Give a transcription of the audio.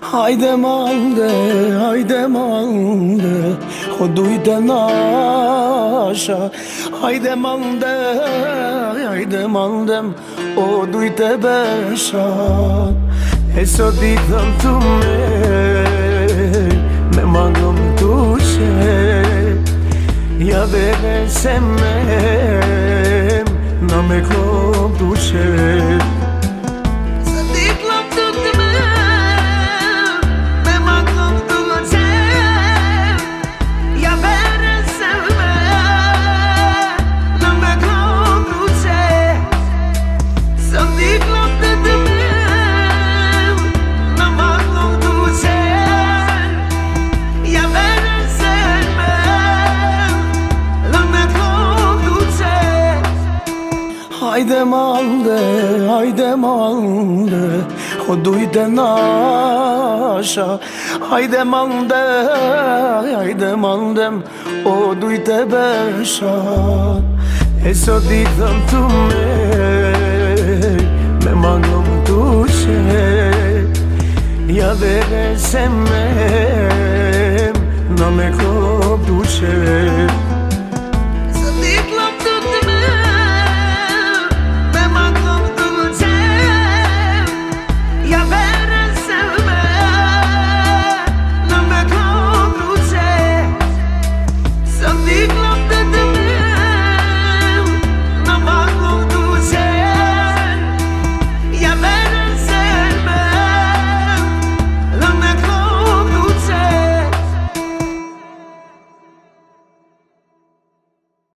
Hajde mande, o dujte nasha. Hajde mande, o dujte besha. E sot ditëm të me mangëm të ja vere se na me klop të Hajde mande, o dujte nasha. Hajde mande, o dujte besha. E sot ditëm të me mangëm të ja vere se na me klop të